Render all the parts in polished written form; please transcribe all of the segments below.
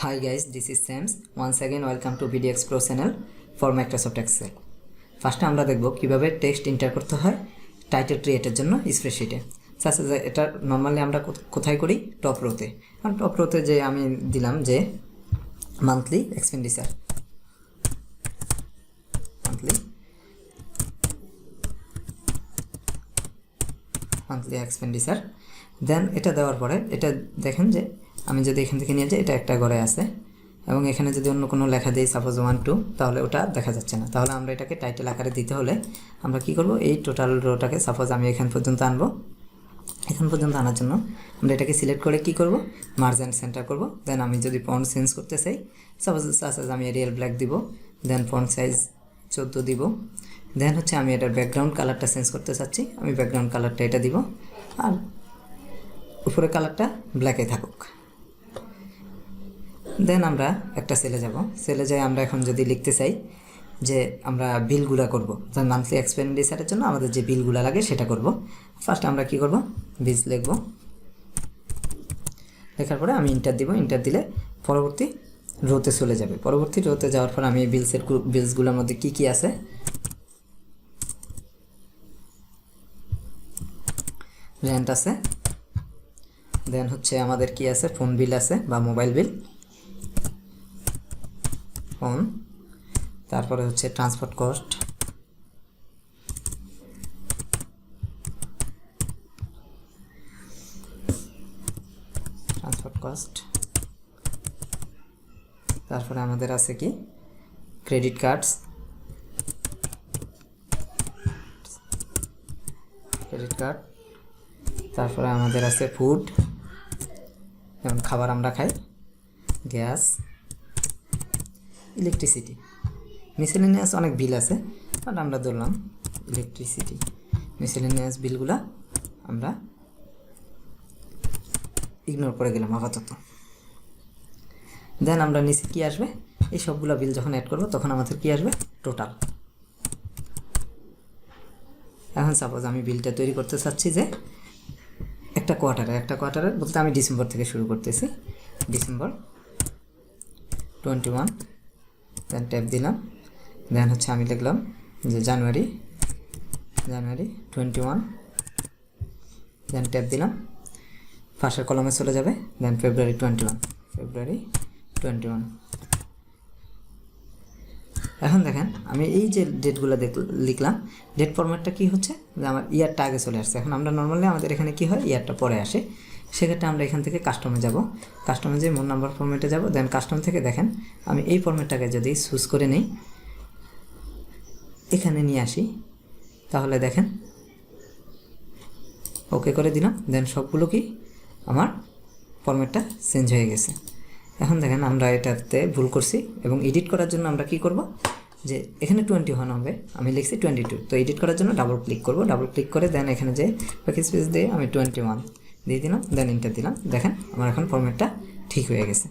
Hi guys, this is Sams. Once again welcome to VDX Pro channel for Microsoft Excel. ফার্স্টে আমরা দেখব কিভাবে text enter করতে হয় টাইটেল ক্রিয়েটের জন্য স্প্রেডশিটে। সাপোজ এটা নরমালি আমরা কোথায় করি, টপ রোতে। আর টপ রোতে যে আমি দিলাম যে মান্থলি এক্সপেন্ডিচার, মান্থলি এক্সপেন্ডিচার। দেন এটা দেওয়ার পরে এটা দেখেন যে আমি যদি এখান থেকে নিয়ে যাই এটা একটা ঘরে আছে, এবং এখানে যদি অন্য কোনো লেখা দিই সাপোজ 1 2, তাহলে ওটা দেখা যাচ্ছে না। তাহলে আমরা এটাকে টাইটেল আকারে দিতে হলে আমরা কি করব, এই টোটাল রোটাকে সাপোজ আমি এখান পর্যন্ত আনবো। এখান পর্যন্ত আনার জন্য আমরা এটাকে সিলেক্ট করে কি করব, মার্জ অ্যান্ড সেন্টার করব। দেন আমি যদি ফন্ট চেঞ্জ করতে চাই, সাপোজ আমি এরিয়াল ব্ল্যাক দিব, দেন ফন্ট সাইজ 14 দিব। দেন হচ্ছে আমি এটার ব্যাকগ্রাউন্ড কালারটা চেঞ্জ করতে চাচ্ছি, আমি ব্যাকগ্রাউন্ড কালারটা এটা দিব, আর উপরে কালারটা ব্ল্যাকে থাকুক। দেন আমরা একটা সেলে যাব, সেলে যাই আমরা এখন যদি লিখতে চাই যে আমরা বিলগুলা করব, যেমন মান্থলি এক্সপেন্ডিচারের জন্য আমাদের যে বিলগুলা লাগে সেটা করব। ফার্স্ট আমরা কি করব, বিলস লিখব। লেখার পরে আমি ইন্টার দিব, ইন্টার দিলে পরবর্তী রোতে চলে যাবে। পরবর্তী রোতে যাওয়ার পর আমি বিলসগুলোর মধ্যে কি কি আছে রেন্ট আছে, দেন হচ্ছে আমাদের কি আছে, ফোন বিল আছে বা মোবাইল বিল, ফোন। তারপরে হচ্ছে ট্রান্সপোর্ট কস্ট, তারপরে আমাদের আছে কি ক্রেডিট কার্ড। তারপরে আমাদের আছে ফুড, যেমন খাবার আমরা খাই, গ্যাস, ইলেকট্রিসিটি, মিসেলেনিয়াস অনেক বিল আছে, বাট আমরা ধরলাম ইলেকট্রিসিটি। মিসেলেনিয়াস বিলগুলা আমরা ইগনোর করে গেলাম আপাতত। দেন আমরা নিচে কি আসবে, এই সবগুলা বিল যখন অ্যাড করবো তখন আমাদের কি আসবে, টোটাল। এখন সাপোজ আমি বিলটা তৈরি করতে চাচ্ছি যে একটা কোয়ার্টারে বলতে আমি ডিসেম্বর থেকে শুরু করতেছি, ডিসেম্বর 21। দেন ট্যাব দিলাম, দেন হচ্ছে আমি লিখলাম যে জানুয়ারি 21। দেন ট্যাব দিলাম, ফার্স্টের কলমে চলে যাবে। দেন ফেব্রুয়ারি 21। এখন দেখেন আমি এই যে ডেটগুলো লিখলাম, ডেট ফরম্যাটটা কি হচ্ছে যে আমার ইয়ারটা আগে চলে আসছে। এখন আমরা নর্মালি আমাদের এখানে কি হয়, ইয়ারটা পরে আসে। সেক্ষেত্রে আমরা এখান থেকে কাস্টমে যাব, কাস্টমে যে মোড নাম্বার ফরম্যাটে যাব। দেন কাস্টম থেকে দেখেন আমি এই ফরম্যাটটাকে যদি চুজ করে নিই, এখানে নিয়ে আসি, তাহলে দেখেন ওকে করে দিলাম। দেন সবগুলো কি আমার ফরম্যাটটা চেঞ্জ হয়ে গেছে। এখন দেখেন আমরা এটাতে ভুল করছি, এবং এডিট করার জন্য আমরা কি করব, যে এখানে 21 হবে, আমি লিখছি 22। তো এডিট করার জন্য ডাবল ক্লিক করব, ডাবল ক্লিক করে দেন এখানে যে প্যাকেজ স্পেস দিয়ে আমি 21 দিয়ে দিলাম। দেন এন্টার দিলাম, দেখেন আমার এখন ফরম্যাটটা ঠিক হয়ে গেছে।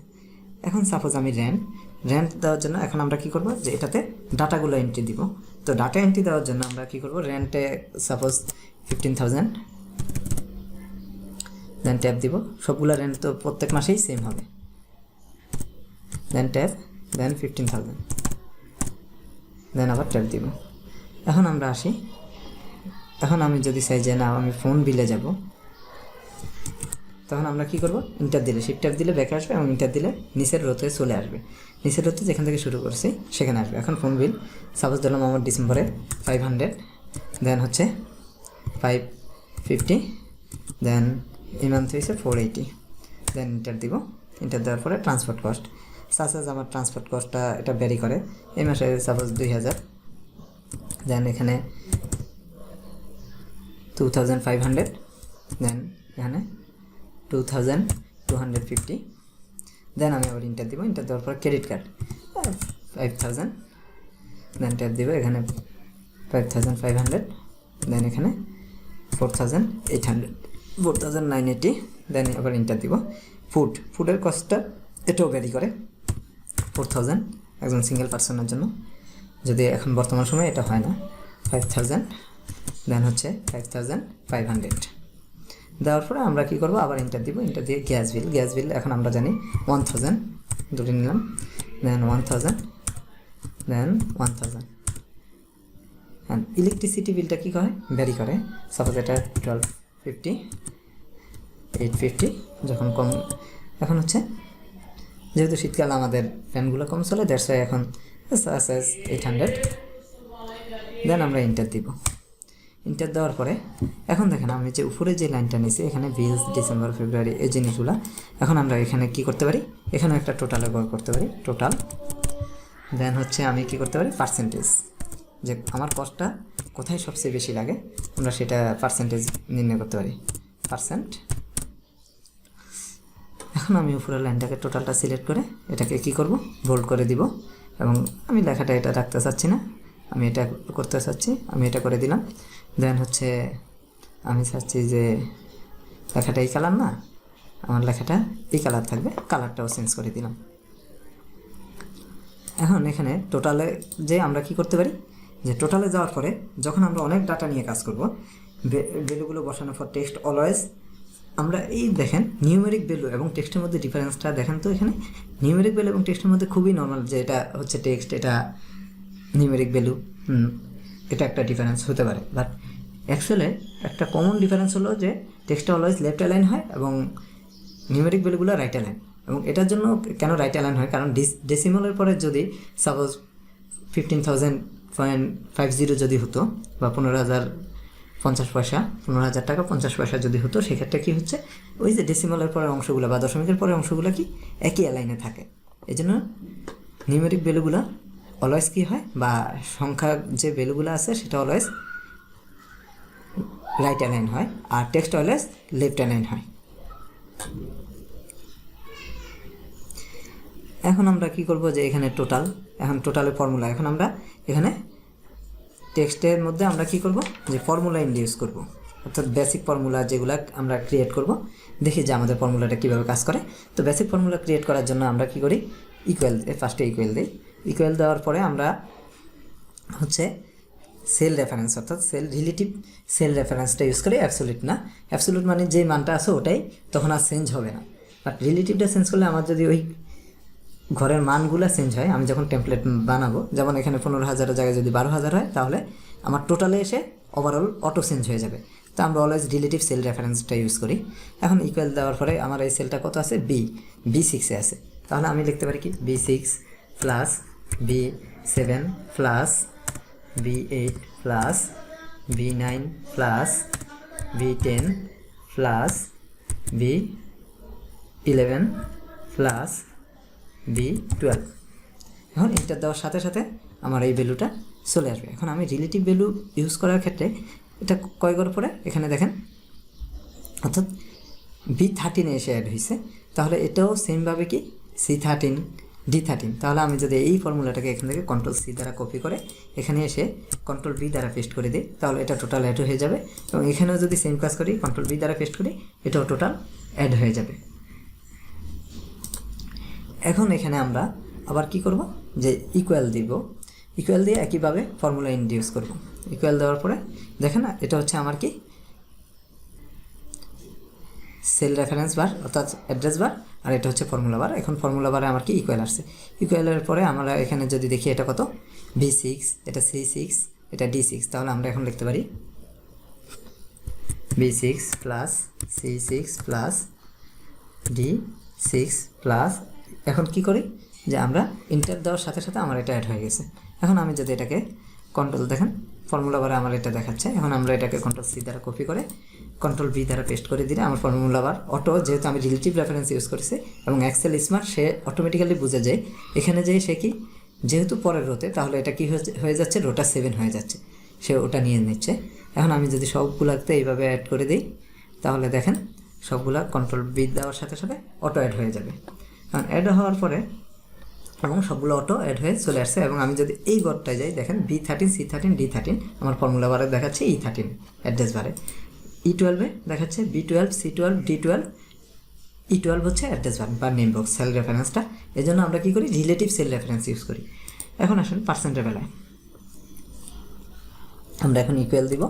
এখন সাপোজ আমি র্যান্ট দেওয়ার জন্য এখন আমরা কি করব, যে এটাতে ডাটাগুলো এন্ট্রি দিব। তো ডাটা এন্ট্রি দেওয়ার জন্য আমরা কি করব, র্যান্টে সাপোজ 15,000। দেন ট্যাব দিব, সবগুলো র্যান্ট তো প্রত্যেক মাসেই সেম হবে। দেন ট্যাব, দেন 15,000, দেন আবার ট্যাব দিব। এখন আমরা আসি, এখন আমি যদি চাই যে না আমি ফোন বিলে যাব, তখন আমরা কি করব, ইন্টার দিলে, শিফট ট্যাব দিলে ব্যাকে আসবে, এবং ইন্টার দিলে নিচের রোতে চলে আসবে। নিচের রোতে যেখান থেকে শুরু করছি সেখানে আসবে। এখন ফোন বিল সাপোজ দিলাম আমার ডিসেম্বরে 500, দেন হচ্ছে 550, দেন এই মান্থ হয়েছে 480। দেন ইন্টার দিব, ইন্টার দেওয়ার পরে ট্রান্সপোর্ট কস্ট, সাপোজ আমার ট্রান্সপোর্ট কস্টটা এটা ভ্যারি করে। এই মাসে সাপোজ 2000, দেন এখানে 2500, দেন এখানে 2250। দেন আমি আবার ইন্টার দিব, ইন্টার দেওয়ার পর ক্রেডিট কার্ড 5000, দেন ট্যাব দিব, এখানে 5500, দেন এখানে 4980, দেন আবার ইন্টার দিব। ফুডের কস্টটা এটাও ভ্যারি করে, 4000 একজন সিঙ্গেল পার্সনের জন্য, যদি এখন বর্তমান সময়ে এটা হয় না। 5000, দেন হচ্ছে 5500। দেওয়ার পরে আমরা কি করব, আবার এন্টার দিব, এন্টার দিয়ে গ্যাস বিল এখন আমরা জানি 1000 দুটি নিলাম, দেন 1000, দেন 1000। অ্যান্ড ইলেকট্রিসিটি বিলটা কী করে, ভ্যারি করে। সাপোজ এটা 1250, 850 যখন কম। এখন হচ্ছে যেহেতু শীতকাল আমাদের ফ্যানগুলো কম চলে, দ্যাটস ওয়াই এখন 800। দেন আমরা ইন্টার দিব। ইন্টার দেওয়ার পরে এখন দেখেন আমি যে উপরে যে লাইনটা নিয়েছি এখানে বিলস ডিসেম্বর ফেব্রুয়ারি এই জিনিসগুলো, এখন আমরা এখানে কি করতে পারি, এখানে একটা টোটালে ব্যবহার করতে পারি, টোটাল। দেন হচ্ছে আমি কি করতে পারি, পার্সেন্টেজ, যে আমার কস্টটা কোথায় সবচেয়ে বেশি লাগে আমরা সেটা পার্সেন্টেজ নির্ণয় করতে পারি, পার্সেন্ট। এখন আমি উপরের লাইনটাকে টোটালটা সিলেক্ট করে এটাকে কি করব, বোল্ড করে দিব। এবং আমি লেখাটা এটা রাখতে চাচ্ছি না, আমি এটা করতে চাচ্ছি, আমি এটা করে দিলাম। দেন হচ্ছে আমি চাচ্ছি যে লেখাটা এই কালার না, আমার লেখাটা এই কালার থাকবে, কালারটাও চেঞ্জ করে দিলাম। এখন এখানে টোটালে যে আমরা কি করতে পারি, যে টোটালে যাওয়ার পরে যখন আমরা অনেক ডাটা নিয়ে কাজ করব, ভ্যালুগুলো বসানোর পর টেক্সট অলওয়েজ আমরা এই দেখেন নিউমেরিক ভ্যালু এবং টেক্সটের মধ্যে ডিফারেন্সটা দেখেন। তো এখানে নিউমেরিক ভ্যালু এবং টেক্সটের মধ্যে খুবই নর্মাল, যে এটা হচ্ছে টেক্সট, এটা নিউমেরিক ভ্যালু, এটা একটা ডিফারেন্স হতে পারে। বাট অ্যাকচুয়ালি একটা কমন ডিফারেন্স হলো যে টেক্সটটা অলওয়েজ লেফট অ্যালাইন হয় এবং নিউমেরিক ভ্যালুগুলো রাইট অ্যালাইন। এবং এটার জন্য কেন রাইট অ্যালাইন হয়, কারণ ডেসিমালের পরে যদি সাপোজ 15,000.50 যদি হতো বা 15,050 পয়সা, 15,000 টাকা 50 পয়সা যদি হতো, সেক্ষেত্রে কী হচ্ছে, ওই যে ডেসিমালের পরের অংশগুলো বা দশমিকের পরের অংশগুলো কি একই অ্যালাইনে থাকে। এই জন্য নিউমেরিক ভ্যালুগুলো অলওয়েজ কী হয়, বা সংখ্যার যে ভ্যালুগুলো আছে সেটা অলওয়েজ রাইট অ্যালাইন হয়, আর টেক্সট অলওয়েজ লেফট অ্যালাইন হয়। এখন আমরা কি করব, যে এখানে টোটাল, এখন টোটালের ফর্মুলা, এখন আমরা এখানে টেক্সটের মধ্যে আমরা কি করব, যে ফর্মুলা ইন্ডিউস করব, অর্থাৎ বেসিক ফর্মুলা যেগুলো আমরা ক্রিয়েট করব, দেখি যে আমাদের ফর্মুলাটা কীভাবে কাজ করে। তো বেসিক ফর্মুলা ক্রিয়েট করার জন্য আমরা কি করি, ইকুয়াল, ফার্স্টে ইকুয়াল দিই। ইকুয়াল দেওয়ার পরে আমরা হচ্ছে সেল রেফারেন্স, অর্থাৎ রিলেটিভ সেল রেফারেন্সটা ইউজ করি, অ্যাবসোলিউট না। অ্যাবসোলিউট মানে যে মানটা আছে ওটাই, তখন আর চেঞ্জ হবে না। বাট রিলেটিভটা চেঞ্জ করলে আমার যদি ওই ঘরের মানগুলো চেঞ্জ হয়, আমি যখন টেমপ্লেট বানাবো, যেমন এখানে 15,000-এর জায়গায় যদি 12,000 হয়, তাহলে আমার টোটালে এসে ওভারঅল অটো চেঞ্জ হয়ে যাবে। তো আমরা অলওয়েজ রিলেটিভ সেল রেফারেন্সটা ইউজ করি। এখন ইকুয়াল দেওয়ার পরে আমার এই সেলটা কত আছে, B6-এ আছে, তাহলে আমি লিখতে পারি কি, B6 plus B7 plus B8 plus B9 plus B10 plus B11 plus B12। এখন ইন্টার দেওয়ার সাথে সাথে আমার এই ভ্যালুটা চলে আসবে। এখন আমি রিলেটিভ ভ্যালু ইউজ করার ক্ষেত্রে এটা কয় করার পরে এখানে দেখেন, অর্থাৎ B13 এসে অ্যাড হয়েছে, তাহলে এটাও সেমভাবে কি C13 D13। তাহলে আমি যদি এই ফর্মুলাটাকে এখান থেকে Ctrl+C দ্বারা কপি করে এখানে এসে Ctrl+V দ্বারা পেস্ট করে দিই, তাহলে এটা টোটাল অ্যাড হয়ে যাবে। এবং এখানেও যদি সেম কাজ করি, Ctrl+V দ্বারা পেস্ট করি, এটাও টোটাল অ্যাড হয়ে যাবে। এখন এখানে আমরা আবার কি করব, যে ইকুয়াল দিব, ইকুয়াল দিয়ে একইভাবে ফর্মুলা ইন্ডিউস করব। ইকুয়াল দেওয়ার পরে দেখেন এটা হচ্ছে আমার কি সেল রেফারেন্স বার, অর্থাৎ অ্যাড্রেস বার, আর এটা হচ্ছে ফর্মুলা বার। এখন ফর্মুলা বারে আমার কি ইকুয়াল আসছে। ইকুয়ালের পরে আমরা এখানে যদি দেখি এটা কত, B6, এটা C6, এটা D6, তাহলে আমরা এখন লিখতে পারি B6 plus C6 plus D6 plus, এখন কি করি, যে আমরা ইন্টার দেওয়ার সাথে সাথে আমার এটা অ্যাড হয়ে গেছে। এখন আমি যদি এটাকে কন্ট্রোল, দেখেন ফর্মুলা বারে আমার এটা দেখাচ্ছে, এখন আমরা এটাকে Ctrl+C দ্বারা কপি করে Ctrl+V দ্বারা পেস্ট করে দিলে আমার ফর্মুলা বার অটো, যেহেতু আমি রিলেটিভ রেফারেন্স ইউজ করেছি এবং এক্সেল স্মার্ট, সে অটোমেটিক্যালি বুঝে যায় এখানে যে সে কি, যেহেতু পরের রোতে, তাহলে এটা কি হয়ে যাচ্ছে, রোটা 7 হয়ে যাচ্ছে, সে ওটা নিয়ে নিচ্ছে। এখন আমি যদি সবগুলোতে এইভাবে অ্যাড করে দিই, তাহলে দেখেন সবগুলা Ctrl+V দেওয়ার সাথে সাথে অটো অ্যাড হয়ে যাবে। কারণ অ্যাড হওয়ার পরে এবং সবগুলো অটো অ্যাড হয়ে চলে আসছে। এবং আমি যদি এই ঘরটায় যাই, দেখেন B13 C13 D13 আমার ফর্মুলা বারে দেখাচ্ছে E13, অ্যাড্রেস বারে E12-এ দেখাচ্ছে B12 C12 D12, E12 হচ্ছে অ্যাড্রেস বার বা নেম বক্স সেল রেফারেন্সটা। এই জন্য আমরা কী করি, রিলেটিভ সেল রেফারেন্স ইউজ করি। এখন আসুন পার্সেন্টের বেলায়, আমরা এখন ইকুয়াল দিব।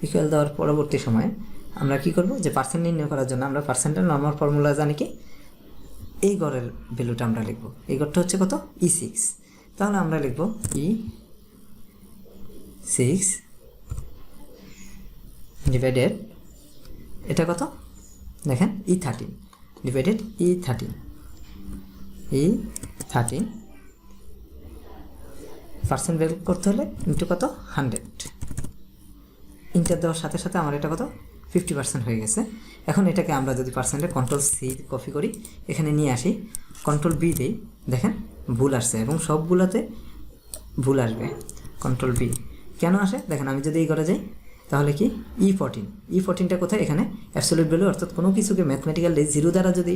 ইকুয়াল দেওয়ার পরবর্তী সময়ে আমরা কি করব, যে পার্সেন্ট নির্ণয় করার জন্য আমরা পার্সেন্টের নর্মাল ফর্মুলা জানি কি, এই গড়ের ভ্যালুটা আমরা লিখব। এই গড়টা হচ্ছে কত? E6। তাহলে আমরা লিখব E6 ডিভাইডেড এটা কত দেখেন E13 ডিভাইডেড E13 পার্সেন্ট বের করতে হলে ইন্টু কত 100। ইন্টার দেওয়ার সাথে সাথে আমার এটা কত 50% হয়ে গেছে। এখন এটাকে আমরা যদি পার্সেন্টে কন্ট্রোল সি কপি করি, এখানে নিয়ে আসি, কন্ট্রোল বি দিই, দেখেন ভুল আসছে এবং সবগুলোতে ভুল আসবে। কন্ট্রোল বি কেন আসে দেখেন, আমি যদি এই করে যাই তাহলে কি E14টা কোথায়? এখানে অ্যাবসলিউট ভ্যালু, অর্থাৎ কোনো কিছুকে ম্যাথমেটিক্যালি 0 দ্বারা যদি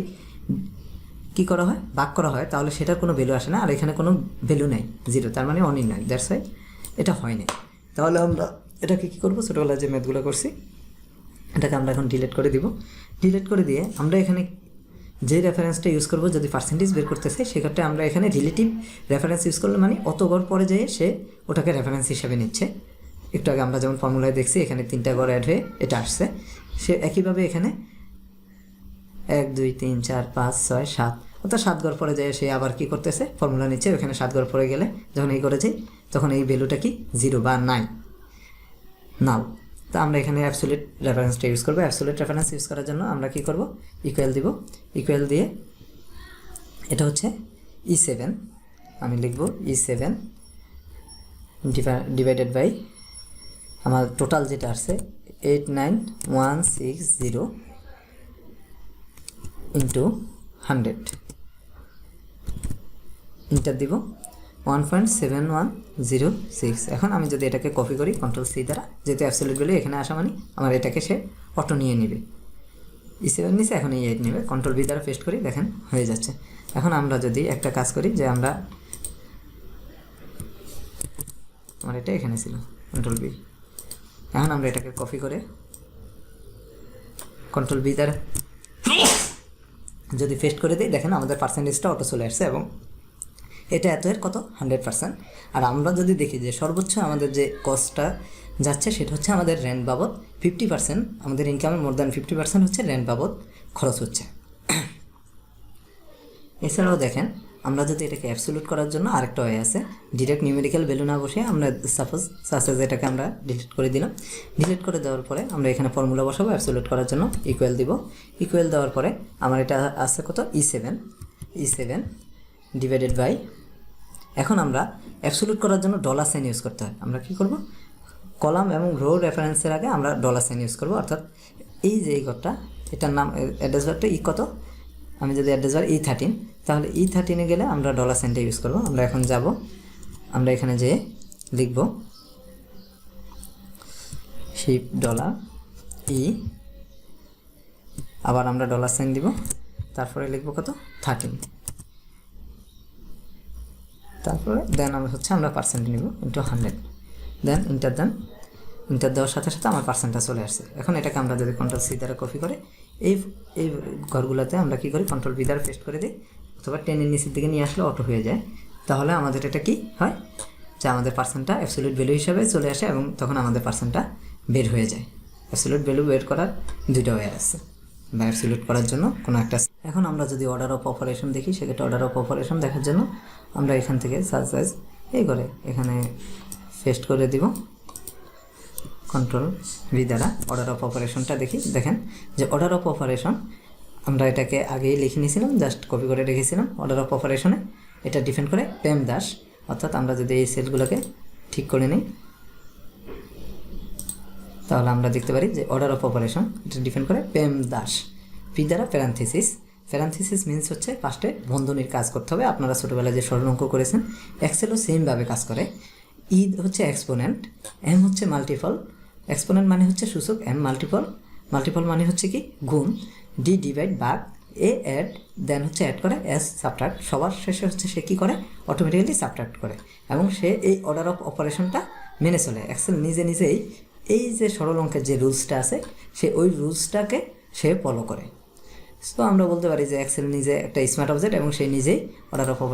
কি করা হয় ভাগ করা হয় তাহলে সেটার কোনো ভ্যালু আসে না, আর এখানে কোনো ভ্যালু নেই 0, তার মানে অনির্ণয়, দ্যাটস ওয়াই এটা হয়নি। তাহলে আমরা এটাকে কী করবো, ছোটোবেলায় যে ম্যাথগুলো করছি এটাকে আমরা এখন ডিলিট করে দিব। ডিলিট করে দিয়ে আমরা এখানে যে রেফারেন্সটা ইউজ করবো, যদি পার্সেন্টেজ বের করতে চাই সেক্ষেত্রে আমরা এখানে রিলেটিভ রেফারেন্স ইউজ করলে মানে অত গড় পরে যেয়ে সে ওটাকে রেফারেন্স হিসাবে নিচ্ছে। একটু আগে আমরা যেমন ফর্মুলায় দেখছি এখানে 3টা গড় অ্যাড হয়ে এটা আসছে, সে একইভাবে এখানে 1 2 3 4 5 6 7 অর্থাৎ 7 গড় পরে যায় সে আবার কী করতেছে ফর্মুলা নিচ্ছে, ওখানে 7 গড় পরে গেলে যখন এই করে যাই তখন এই ভ্যালুটা কি 0 বা নাও। তো আমরা এখানে অ্যাবসলিউট রেফারেন্সটা ইউজ করবো। অ্যাবসলিউট রেফারেন্স ইউজ করার জন্য আমরা কি করব, ইকুয়াল দিব। ইকুয়াল দিয়ে এটা হচ্ছে E7, আমি লিখব E7 ডিভাইডেড বাই আমার টোটাল যেটা আসছে 89160 ইন্টু 100, ইন্টার দিব 1.7106। এখন আমি যদি এটাকে কপি করি কন্ট্রোল সি দ্বারা, যেহেতু অ্যাবসলিউট ভ্যালু এখানে আসা মানে আমার এটাকে সে অটো নিয়ে নেবে, E7 নিচে এখন E8 নেবে, কন্ট্রোল বি দ্বারা পেস্ট করি, দেখেন হয়ে যাচ্ছে। এখন আমরা যদি একটা কাজ করি যে আমরা আমার এটা এখানে ছিল কন্ট্রোল বি, এখন আমরা এটাকে কপি করে কন্ট্রোল বি দ্বারা যদি পেস্ট করে দিই, দেখেন আমাদের পার্সেন্টেজটা অটো চলে আসছে এবং এটা এত এর কত 100%। আর আমরা যদি দেখি যে সর্বোচ্চ আমাদের যে কস্টটা যাচ্ছে সেটা হচ্ছে আমাদের রেন্ট বাবদ 50%, আমাদের ইনকামের মোর দ্যান 50% হচ্ছে রেন্ট বাবদ খরচ হচ্ছে। এছাড়াও দেখেন আমরা যদি এটাকে অ্যাবসলিউট করার জন্য আরেকটা ওয়ে আছে, ডিরেক্ট নিউমেরিক্যাল ভ্যালু না বসে আমরা সাপোজ এটাকে আমরা ডিলিট করে দিলাম। ডিলিট করে দেওয়ার পরে আমরা এখানে ফর্মুলা বসাবো অ্যাবসলিউট করার জন্য, ইকুয়াল দিব। ইকুয়াল দেওয়ার পরে আমার এটা আছে কত E7 ডিভাইডেড বাই, এখন আমরা অ্যাবসলিউট করার জন্য ডলার সাইন ইউজ করতে হয়। আমরা কি করব, কলাম এবং রো রেফারেন্সের আগে আমরা ডলার সাইন ইউজ করব, অর্থাৎ এই যে এই ঘরটা এটার নাম অ্যাড্রেস বারটা কত, আমি যদি অ্যাড্রেস বার E13 তাহলে E13 গেলে আমরা ডলার সাইনটা ইউজ করব। আমরা এখন যাব, আমরা এখানে যেয়ে লিখব শিপ ডলার ই, আবার আমরা ডলার সাইন দিব, তারপরে লিখব কত 13, তারপরে দেন আমরা পার্সেন্ট নিব ইন্টু 100, দেন ইন্টার দেওয়ার সাথে সাথে আমার পার্সেন্টটা চলে আসছে। এখন এটাকে আমরা যদি কন্ট্রোল সি দ্বারা কপি করে এই ঘরগুলোতে আমরা কী করি কন্ট্রোল বি দ্বারা পেস্ট করে দিই, অথবা টেনের নিচের দিকে নিয়ে আসলে অটো হয়ে যায়, তাহলে আমাদের এটা কি হয় যে আমাদের পার্সেন্টটা অ্যাবসলিউট ভ্যালু হিসাবে চলে আসে এবং তখন আমাদের পার্সেন্টটা বের হয়ে যায়। অ্যাবসলিউট ভ্যালু বের করার দুইটা ওয়ে আছে বা অ্যাবসলিউট করার জন্য কোনো একটা। এখন আমরা যদি অর্ডার অফ অপারেশন দেখি, সেক্ষেত্রে অর্ডার অফ অপারেশন দেখার জন্য আমরা এখান থেকে সার্চ এই করে এখানে পেস্ট করে দিব কন্ট্রোল ভি দ্বারা। অর্ডার অফ অপারেশনটা দেখি, দেখেন যে অর্ডার অফ অপারেশন আমরা এটাকে আগেই লিখে নিয়েছিলাম, জাস্ট কপি করে রেখেছিলাম। অর্ডার অফ অপারেশনে এটা ডিপেন্ড করে প্রেম দাস, অর্থাৎ আমরা যদি এই সেলগুলোকে ঠিক করে নিই তাহলে আমরা দেখতে পারি যে অর্ডার অফ অপারেশন এটা ডিপেন্ড করে প্রেম দাস, পি দ্বারা প্যারান্থিসিস মিনস হচ্ছে ফার্স্টে বন্ধনীর কাজ করতে হবে। আপনারা ছোটোবেলায় যে সরল অঙ্ক করেছেন এক্সেলও সেমভাবে কাজ করে। ই হচ্ছে এক্সপোনেন্ট, এম হচ্ছে মাল্টিপল, এক্সপোনেন্ট মানে হচ্ছে সূচক, এম মাল্টিপল মানে হচ্ছে কি গুণ, ডি ডিভাইড ভাগ, এ অ্যাড, দেন হচ্ছে অ্যাড করে, এস সাবট্রাক্ট, সবার শেষে হচ্ছে সে কী করে অটোমেটিক্যালি সাবট্রাক্ট করে এবং সে এই অর্ডার অফ অপারেশনটা মেনে চলে। এক্সেল নিজেই এই যে সরল অঙ্কের যে রুলসটা আছে সে ওই রুলসটাকে সে ফলো করে। সো আমরা বলতে পারি যে এক্সেল নিজে একটা স্মার্ট অবজেক্ট এবং সে নিজেই অর্ডার অফ অপারেশন